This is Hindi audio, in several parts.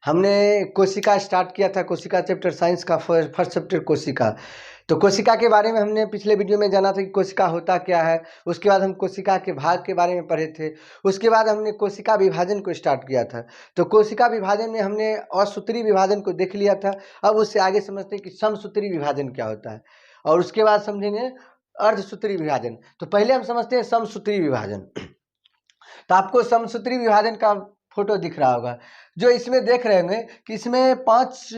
हमने कोशिका स्टार्ट किया था, कोशिका चैप्टर साइंस का फर्स्ट चैप्टर कोशिका। तो कोशिका के बारे में हमने पिछले वीडियो में जाना था कि कोशिका होता क्या है। उसके बाद हम कोशिका के भाग के बारे में पढ़े थे। उसके बाद हमने कोशिका विभाजन को स्टार्ट किया था। तो कोशिका विभाजन में हमने असूत्री विभाजन को देख लिया था। अब उससे आगे समझते हैं कि समसूत्री विभाजन क्या होता है, और उसके बाद समझेंगे अर्धसूत्री विभाजन। तो पहले हम समझते हैं समसूत्री विभाजन। तो आपको समसूत्री विभाजन का फोटो दिख रहा होगा, जो इसमें देख रहे होंगे कि इसमें 5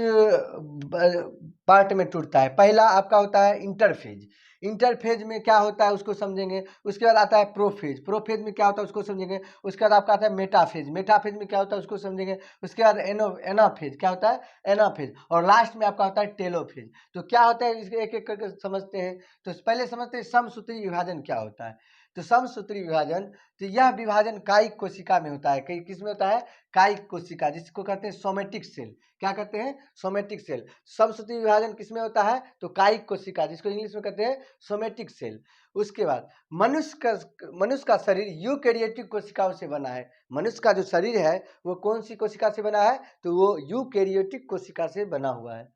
पार्ट में टूटता है। पहला आपका होता है इंटरफेज। इंटरफेज में क्या होता है उसको समझेंगे। उसके बाद आता है प्रोफेज। प्रोफेज में क्या होता है उसको समझेंगे। उसके बाद आपका आता है मेटाफेज। मेटाफेज में क्या होता है उसको समझेंगे। उसके बाद एनाफेज। क्या होता है? एनाफेज। और लास्ट में आपका होता है टेलोफेज। तो क्या होता है इसके एक एक करके समझते हैं। तो पहले समझते हैं समसूत्री विभाजन क्या होता है। तो समसूत्री विभाजन, तो यह विभाजन कायिक कोशिका में होता है। कई किस में होता है? कायिक कोशिका, जिसको कहते हैं सोमेटिक सेल। क्या कहते हैं? Somatic cell. समसूत्री विभाजन किसमें होता है? तो कायिक कोशिका, जिसको इंग्लिश में कहते हैं सोमेटिक सेल। उसके बाद मनुष्य का शरीर यूकेरियोटिक कोशिकाओं से बना है। मनुष्य का जो शरीर है वो कौन सी कोशिका से बना है? तो वो यूकेरियोटिक कोशिका से बना हुआ है।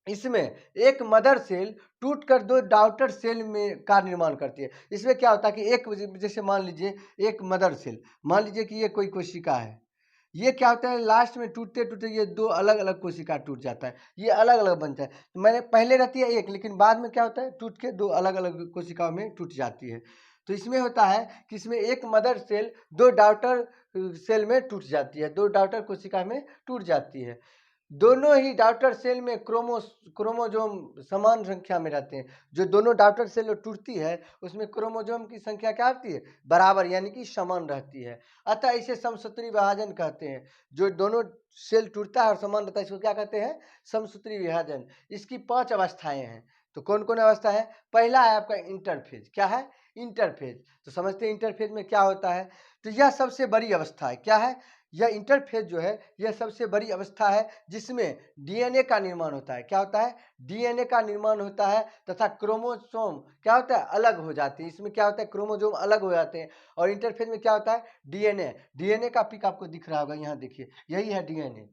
इसमें एक मदर सेल टूटकर 2 डॉटर सेल में का निर्माण करती है। इसमें क्या होता है कि एक जैसे मान लीजिए एक मदर सेल, मान लीजिए कि ये कोई कोशिका है। ये क्या होता है लास्ट में टूटते टूटते ये 2 अलग अलग कोशिका टूट जाता है। ये अलग अलग बनता है। तो मैंने पहले रहती है एक, लेकिन बाद में क्या होता है टूट के 2 अलग अलग कोशिकाओं में टूट जाती है। तो इसमें होता है कि इसमें एक मदर सेल 2 डॉटर सेल में टूट जाती है, 2 डॉटर कोशिका में टूट जाती है। दोनों ही डॉटर सेल में क्रोमोजोम समान संख्या में रहते हैं। जो दोनों डॉटर सेल टूटती है उसमें क्रोमोजोम की संख्या क्या होती है? बराबर, यानी कि समान रहती है। अतः इसे समसूत्री विभाजन कहते हैं। जो दोनों सेल टूटता है और समान रहता है इसको क्या कहते हैं? समसूत्री विभाजन। इसकी 5 अवस्थाएं हैं। तो कौन कौन अवस्था है? पहला है आपका इंटरफेज। क्या है? इंटरफेज। तो समझते हैं इंटरफेज में क्या होता है। तो यह सबसे बड़ी अवस्था है। क्या है? यह इंटरफेज जो है यह सबसे बड़ी अवस्था है, जिसमें डीएनए का निर्माण होता है। क्या होता है? डीएनए का निर्माण होता है, तथा क्रोमोसोम क्या होता है? अलग हो जाते हैं। इसमें क्या होता है? क्रोमोसोम अलग हो जाते हैं। और इंटरफेज में क्या होता है? डीएनए। डीएनए का पिक आपको दिख रहा होगा, यहाँ देखिए, यही है डीएनए।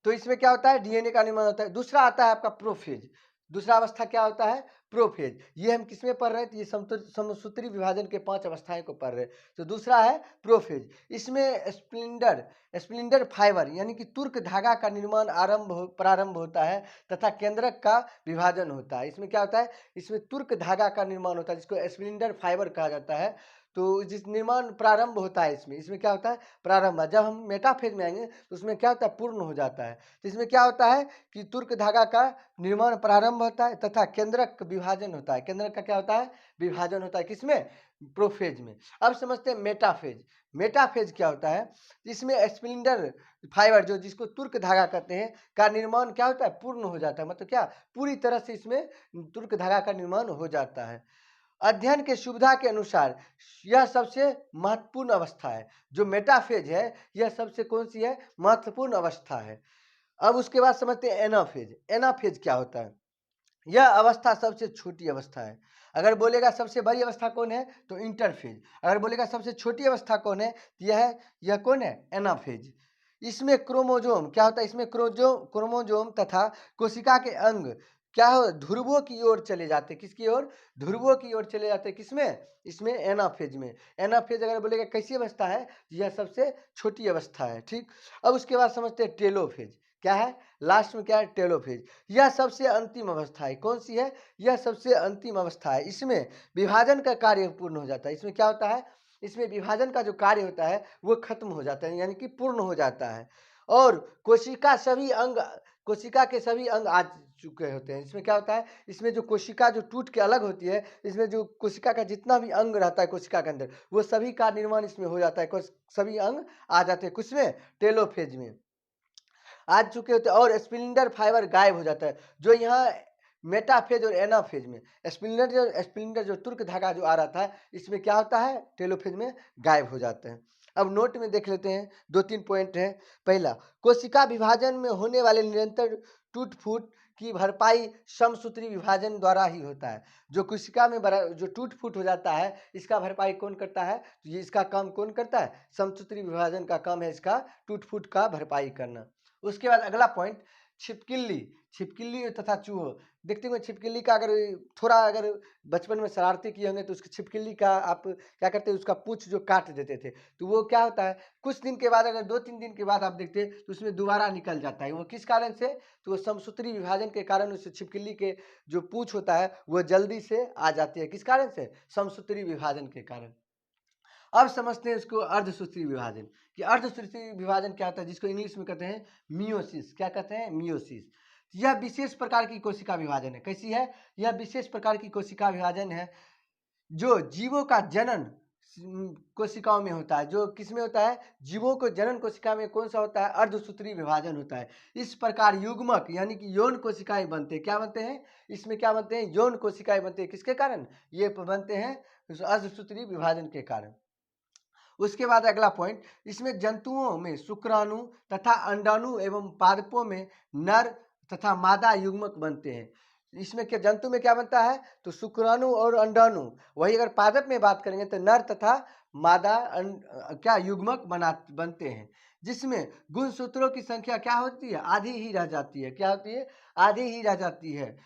तो इसमें क्या होता है? डीएनए का निर्माण होता है। दूसरा आता है आपका प्रोफेज। दूसरा अवस्था क्या होता है? प्रोफेज। ये हम किसमें पढ़ रहे हैं? तो ये समसूत्री विभाजन के 5 अवस्थाएं को पढ़ रहे हैं। तो दूसरा है प्रोफेज। इसमें स्प्लिंडर फाइबर यानी कि तुर्क धागा का निर्माण प्रारंभ होता है, तथा केंद्रक का विभाजन होता है। इसमें क्या होता है? इसमें तुर्क धागा का निर्माण होता है, जिसको स्प्लिंडर फाइबर कहा जाता है। तो जिस निर्माण प्रारंभ होता है इसमें क्या होता है? प्रारंभ। जब हम मेटाफेज में आएंगे तो उसमें क्या होता है? पूर्ण हो जाता है। तो इसमें क्या होता है कि तुर्क धागा का निर्माण प्रारंभ होता है, तथा केंद्रक विभाजन होता है। केंद्रक का क्या होता है? विभाजन होता है। किसमें? प्रोफेज में। अब समझते हैं मेटाफेज। मेटाफेज क्या होता है? इसमें स्प्लिंडर फाइबर, जो जिसको तुर्क धागा कहते हैं, का निर्माण क्या होता है? पूर्ण हो जाता है। मतलब क्या? पूरी तरह से इसमें तुर्क धागा का निर्माण हो जाता है। अध्ययन के सुविधा के अनुसार यह सबसे महत्वपूर्ण अवस्था है। जो मेटाफेज है यह सबसे कौन सी है? महत्वपूर्ण अवस्था है। अब उसके बाद समझते हैं एनाफेज। एनाफेज क्या होता है? यह अवस्था सबसे छोटी अवस्था है। अगर बोलेगा सबसे बड़ी अवस्था कौन है तो इंटरफेज। अगर बोलेगा सबसे छोटी अवस्था कौन है, यह कौन है? एनाफेज। इसमें क्रोमोजोम क्या होता है? इसमें क्रोमोजोम तथा कोशिका के अंग क्या हो? ध्रुवों की ओर चले जाते हैं। किसकी ओर? ध्रुवों की ओर चले जाते हैं। किसमें? इसमें एनाफेज में। एनाफेज अगर बोलेगा कैसी अवस्था है, यह सबसे छोटी अवस्था है। ठीक। अब उसके बाद समझते हैं टेलोफेज। क्या है? लास्ट में क्या है? टेलोफेज। यह सबसे अंतिम अवस्था है। कौन सी है? यह सबसे अंतिम अवस्था है। इसमें विभाजन का कार्य पूर्ण हो जाता है। इसमें क्या होता है? इसमें विभाजन का जो कार्य होता है वो खत्म हो जाता है, यानी कि पूर्ण हो जाता है। और कोशिका के सभी अंग आ चुके होते हैं। इसमें क्या होता है? इसमें जो कोशिका जो टूट के अलग होती है, इसमें जो कोशिका का जितना भी अंग रहता है कोशिका के अंदर, वो सभी का निर्माण इसमें हो जाता है। सभी अंग आ जाते हैं किसमें? टेलोफेज में आ चुके होते हैं। और स्प्लिंडर फाइबर गायब हो जाता है। जो यहाँ मेटाफेज और एनाफेज में स्प्लिंडर जो तुर्क धागा जो आ रहा था, इसमें क्या होता है? टेलोफेज में गायब हो जाते हैं। अब नोट में देख लेते हैं, 2-3 पॉइंट हैं। पहला, कोशिका विभाजन में होने वाले निरंतर टूट फूट की भरपाई समसूत्री विभाजन द्वारा ही होता है। जो कोशिका में जो टूट फूट हो जाता है, इसका भरपाई कौन करता है? तो ये इसका काम कौन करता है? समसूत्री विभाजन का काम है इसका टूट फूट का भरपाई करना। उसके बाद अगला पॉइंट, छिपकली। छिपकली तथा चूहों, देखते हुए छिपकली का अगर बचपन में शरारती किए होंगे तो उसकी छिपकली का आप क्या करते हैं, उसका पूंछ जो काट देते थे, तो वो क्या होता है, कुछ दिन के बाद, अगर 2-3 दिन के बाद आप देखते हैं तो उसमें दोबारा निकल जाता है। वो किस कारण से? तो वो समसूत्री विभाजन के कारण उस छिपकली के जो पूंछ होता है वो जल्दी से आ जाती है। किस कारण से? समसूत्री विभाजन के कारण। अब समझते हैं इसको अर्धसूत्री विभाजन, कि अर्धसूत्री विभाजन क्या होता है, जिसको इंग्लिश में कहते हैं मियोसिस। क्या कहते हैं? मियोसिस। यह विशेष प्रकार की कोशिका विभाजन है। कैसी है? यह विशेष प्रकार की कोशिका विभाजन है जो जीवों का जनन कोशिकाओं में होता है। जो किसमें होता है? जीवों को जनन कोशिका में कौन सा होता है? अर्धसूत्री विभाजन होता है। इस प्रकार युग्मक यानी कि यौन कोशिकाएं बनते हैं। क्या बनते हैं? इसमें क्या बनते हैं? यौन कोशिकाएं बनते हैं। किसके कारण? ये बनते हैं अर्धसूत्री विभाजन के कारण। उसके बाद अगला पॉइंट, इसमें जंतुओं में शुक्राणु तथा अंडाणु एवं पादपों में नर तथा मादा युग्मक बनते हैं। इसमें क्या जंतु में क्या बनता है? तो शुक्राणु और अंडाणु। वही अगर पादप में बात करेंगे तो नर तथा मादा क्या युग्मक बनते हैं, जिसमें गुणसूत्रों की संख्या क्या होती है? आधी ही रह जाती है। क्या होती है? आधी ही रह जाती है।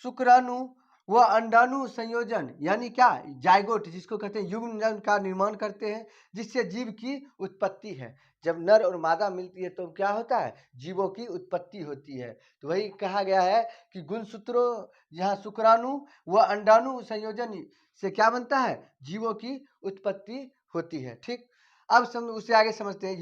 शुक्राणु व अंडाणु संयोजन यानी क्या? जाइगोट, जिसको कहते हैं युग्म का निर्माण करते हैं, जिससे जीव की उत्पत्ति है। जब नर और मादा मिलती है तो क्या होता है? जीवों की उत्पत्ति होती है। तो वही कहा गया है कि गुणसूत्रों, यहाँ शुक्राणु व अंडाणु संयोजन से क्या बनता है? जीवों की उत्पत्ति होती है। ठीक, अब उससे आगे समझते हैं,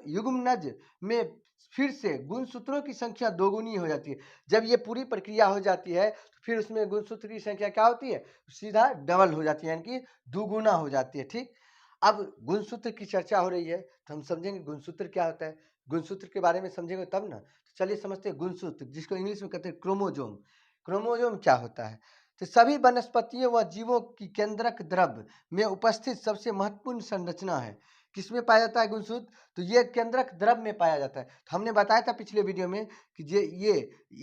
युग्मनज में फिर से गुणसूत्रों की संख्या दोगुनी हो जाती है। जब ये पूरी प्रक्रिया हो जाती है तो फिर उसमें गुणसूत्र की संख्या क्या होती है? सीधा डबल हो जाती है, यानी कि दुगुना हो जाती है। ठीक, अब गुणसूत्र की चर्चा हो रही है तो हम समझेंगे गुणसूत्र क्या होता है। गुणसूत्र के बारे में समझेंगे तब ना। तो चलिए समझते हैं गुणसूत्र, जिसको इंग्लिश में कहते हैं क्रोमोजोम। क्रोमोजोम क्या होता है? तो सभी वनस्पतियों व जीवों की केंद्रक द्रव्य में उपस्थित सबसे महत्वपूर्ण संरचना है। किसमें पाया जाता है गुणसूत्र? तो ये केंद्रक द्रव्य में पाया जाता है। तो हमने बताया था पिछले वीडियो में कि ये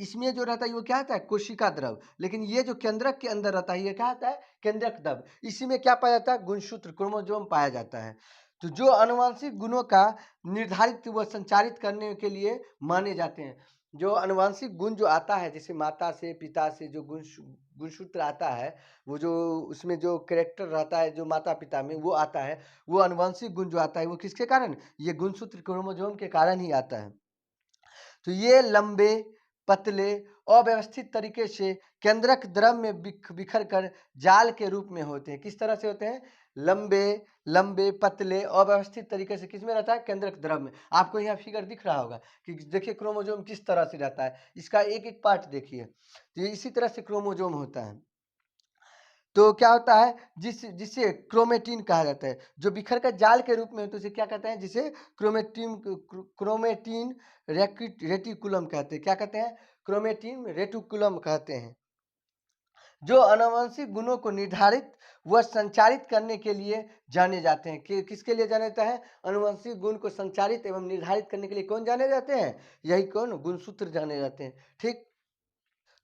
इसमें जो रहता है वो क्या होता है? कोशिका द्रव्य। लेकिन ये जो केंद्रक के अंदर रहता है ये क्या होता है? केंद्रक द्रव्य। इसी में क्या पाया जाता है? गुणसूत्र, क्रोमोसोम पाया जाता है। तो जो आनुवंशिक गुणों का निर्धारित व संचारित करने के लिए माने जाते हैं। जो आनुवंशिक गुण जो आता है, जैसे माता से पिता से जो गुणसूत्र आता है, वो जो उसमें जो कैरेक्टर रहता है जो माता पिता में वो आता है, वो आनुवंशिक गुण जो आता है वो किसके कारण? ये गुणसूत्र क्रोमोसोम के कारण ही आता है। तो ये लंबे, पतले, अव्यवस्थित तरीके से केंद्रक द्रव्य में बिखर कर जाल के रूप में होते हैं। किस तरह से होते हैं? लंबे लंबे, पतले, अव्यवस्थित तरीके से। किसमें रहता है? केंद्रक द्रव्य में। आपको यहाँ फिगर दिख रहा होगा कि देखिए क्रोमोसोम किस तरह से रहता है, इसका एक एक पार्ट देखिए। तो इसी तरह से क्रोमोसोम होता है। तो क्या होता है? जिसे क्रोमेटिन कहा जाता है, जो बिखर कर जाल के रूप में होता है, उसे क्या कहते हैं? जिसे क्रोमेटिन रेटिकुलम कहते हैं। क्या कहते हैं? क्रोमेटिन रेटिकुलम कहते हैं, जो आनुवंशिक गुणों को निर्धारित व संचारित करने के लिए जाने जाते हैं। किसके लिए जाने जाते हैं? आनुवंशिक गुण को संचारित एवं निर्धारित करने के लिए कौन जाने जाते हैं? यही कौन? गुणसूत्र जाने जाते हैं। ठीक,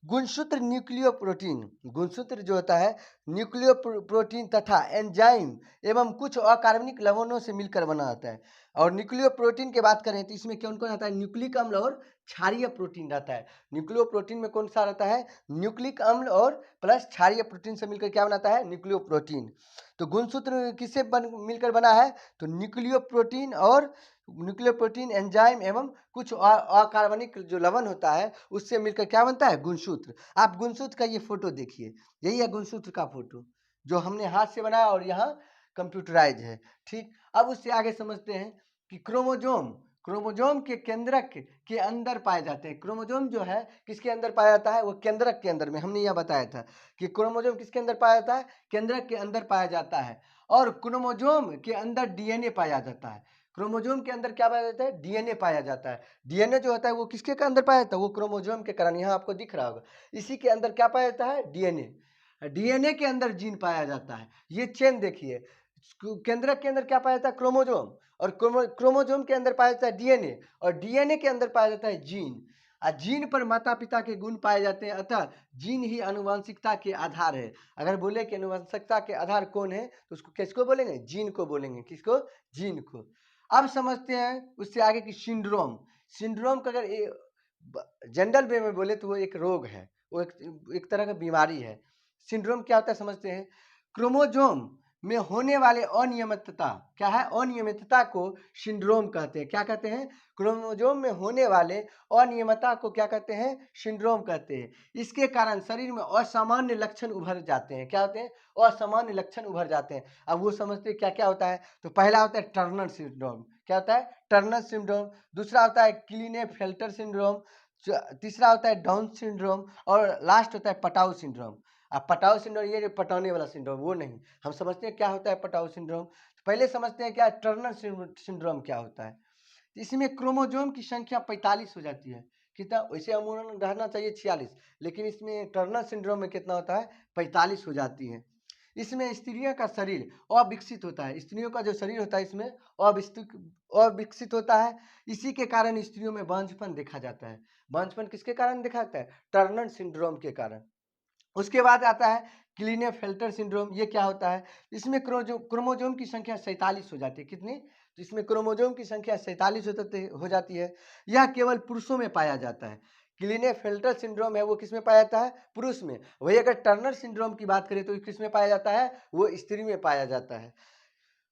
गुणसूत्र न्यूक्लियो प्रोटीन, गुणसूत्र जो होता है न्यूक्लियो प्रोटीन तथा एंजाइम एवं कुछ अकार्बनिक लवणों से मिलकर बना होता है। और न्यूक्लियो प्रोटीन की बात करें तो इसमें कौन कौन आता है? न्यूक्लिक अम्ल और क्षारीय प्रोटीन रहता है। न्यूक्लियो प्रोटीन में कौन सा रहता है? न्यूक्लिक अम्ल और प्लस क्षारीय प्रोटीन से मिलकर क्या बनाता है? Nucleo protein. तो गुणसूत्र किससे मिलकर बना है? तो न्यूक्लियो प्रोटीन और न्यूक्लियो प्रोटीन, एंजाइम एवं कुछ अकार्बनिक जो लवण होता है उससे मिलकर क्या बनता है? गुणसूत्र। आप गुणसूत्र का ये फोटो देखिए, यही है गुणसूत्र का फोटो जो हमने हाथ से बनाया और यहाँ कंप्यूटराइज है। ठीक, अब उससे आगे समझते हैं कि क्रोमोजोम, क्रोमोजोम के केंद्रक के अंदर पाए जाते हैं। क्रोमोजोम जो है किसके अंदर पाया जाता है? वो केंद्रक के अंदर में। हमने यह बताया था कि क्रोमोजोम किसके अंदर पाया जाता है? केंद्रक के अंदर पाया जाता है। और क्रोमोजोम के अंदर डीएनए पाया जाता है। क्रोमोजोम के अंदर क्या पाया जाता है? डीएनए पाया जाता है। डीएनए जो होता है वो किसके अंदर पाया जाता है? वो क्रोमोजोम के कारण, यहाँ आपको दिख रहा होगा, इसी के अंदर क्या पाया जाता है? डीएनए। डीएनए के अंदर जीन पाया जाता है। ये चेन देखिए, केंद्रक के अंदर क्या पाया जाता है? क्रोमोजोम। और क्रोमोजोम के अंदर पाया जाता है डीएनए, और डीएनए के अंदर पाया जाता है जीन। जीन पर माता पिता के गुण पाए जाते हैं, अतः जीन ही आनुवंशिकता के आधार है। अगर बोले कि आनुवंशिकता के आधार कौन है तो उसको किसको बोलेंगे? जीन को बोलेंगे। किसको? जीन को। अब समझते हैं उससे आगे की सिंड्रोम। सिंड्रोम का अगर जनरल वे में बोले तो वो एक रोग है, वो एक तरह का बीमारी है। सिंड्रोम क्या होता है समझते हैं। क्रोमोजोम में होने वाले अनियमितता, क्या है? अनियमितता को सिंड्रोम कहते हैं। क्या कहते हैं? क्रोमोजोम में होने वाले अनियमितता को क्या कहते हैं? सिंड्रोम कहते हैं। इसके कारण शरीर में असामान्य लक्षण उभर जाते हैं। क्या होते हैं? असामान्य लक्षण उभर जाते हैं। अब वो समझते हैं क्या क्या होता है। तो पहला होता है टर्नर सिंड्रोम। क्या होता है? Turner syndrome. दूसरा होता है क्लीनेफेल्टर सिंड्रोम। तीसरा होता है डाउन सिंड्रोम और लास्ट होता है पटाउ सिंड्रोम। अब पटाउ सिंड्रोम ये पटाने वाला सिंड्रोम वो नहीं, हम समझते हैं क्या होता है पटाउ सिंड्रोम। पहले समझते हैं क्या टर्नर सिंड्रोम क्या होता है। इसमें क्रोमोजोम की संख्या 45 हो जाती है। कितना? वैसे अमूमन रहना चाहिए 46, लेकिन इसमें टर्नर सिंड्रोम में कितना होता है? 45 हो जाती है। इसमें स्त्रियों का शरीर अविकसित होता है। स्त्रियों का जो शरीर होता है इसमें अविकसित होता है। इसी के कारण स्त्रियों में बांझपन देखा जाता है। बांझपन किसके कारण देखा जाता है? टर्नर सिंड्रोम के कारण। उसके बाद आता है क्लीनेफेल्टर सिंड्रोम। ये क्या होता है? इसमें क्रोमोजोम की संख्या 47 हो जाती है। कितनी? तो इसमें क्रोमोजोम की संख्या 47 हो जाती है। यह केवल पुरुषों में पाया जाता है। क्लीनेफेल्टर सिंड्रोम है वो किस में पाया जाता है? पुरुष में। वही अगर टर्नर सिंड्रोम की बात करें तो किस में पाया जाता है? वो स्त्री में पाया जाता है।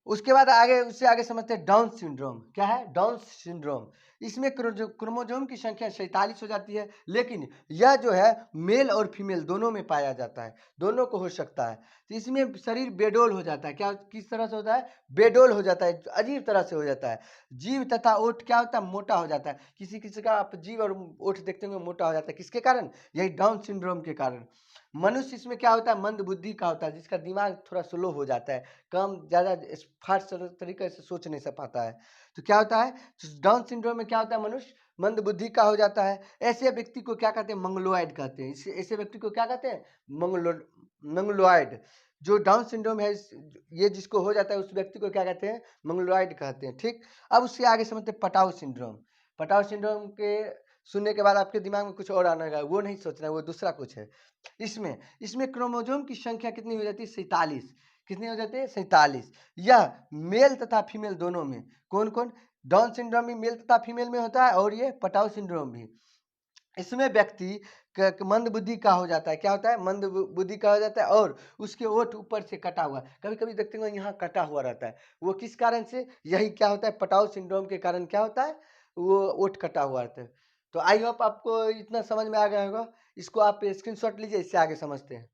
उसके बाद आगे उससे आगे समझते हैं डाउन सिंड्रोम। क्या है? Down syndrome. इसमें क्रोमोजोम की संख्या 47 हो जाती है, लेकिन यह जो है मेल और फीमेल दोनों में पाया जाता है, दोनों को हो सकता है। तो इसमें शरीर बेडोल हो जाता है। क्या किस तरह से होता है? बेडोल हो जाता है, अजीब तरह से हो जाता है। जीभ तथा ओठ क्या होता है? मोटा हो जाता है। किसी किसी का आप जीभ और ओठ देखते होंगे मोटा हो जाता है। किसके कारण? यही डाउन सिंड्रोम के कारण। मनुष्य इसमें क्या होता है? मंद बुद्धि का होता है, जिसका दिमाग थोड़ा स्लो हो जाता है, कम ज़्यादा फास्ट तरीके से सोच नहीं पाता है। तो क्या होता है? डाउन सिंड्रोम में क्या होता है? मनुष्य मंद बुद्धि का हो जाता है। ऐसे व्यक्ति को क्या कहते हैं? मंगलोइड कहते हैं। ऐसे व्यक्ति को क्या कहते हैं? मंगलोइड। जो डाउन सिंड्रोम है ये जिसको हो जाता है उस व्यक्ति को क्या कहते हैं? मंगलोइड कहते हैं। ठीक। अब उससे आगे समझते हैं पटाउ सिंड्रोम। पटाउ सिंड्रोम के सुनने के बाद आपके दिमाग में कुछ और आने लगा, वो नहीं सोचना है, वो दूसरा कुछ है। इसमें क्रोमोजोम की संख्या कितनी हो जाती है? 47। कितनी हो जाती है? 47। यह मेल तथा फीमेल दोनों में। कौन कौन? डाउन सिंड्रोम भी मेल तथा फीमेल में होता है और ये पटाउ सिंड्रोम भी। इसमें व्यक्ति मंद बुद्धि का हो जाता है। क्या होता है? मंद बुद्धि का हो जाता है और उसके ओठ ऊपर से कटा हुआ, कभी कभी देखते हैं यहाँ कटा हुआ रहता है। वो किस कारण से? यही क्या होता है? पटाउ सिंड्रोम के कारण क्या होता है? वो ओठ कटा हुआ रहता है। तो आई होप आपको इतना समझ में आ गया होगा। इसको आप स्क्रीनशॉट लीजिए, इससे आगे समझते हैं।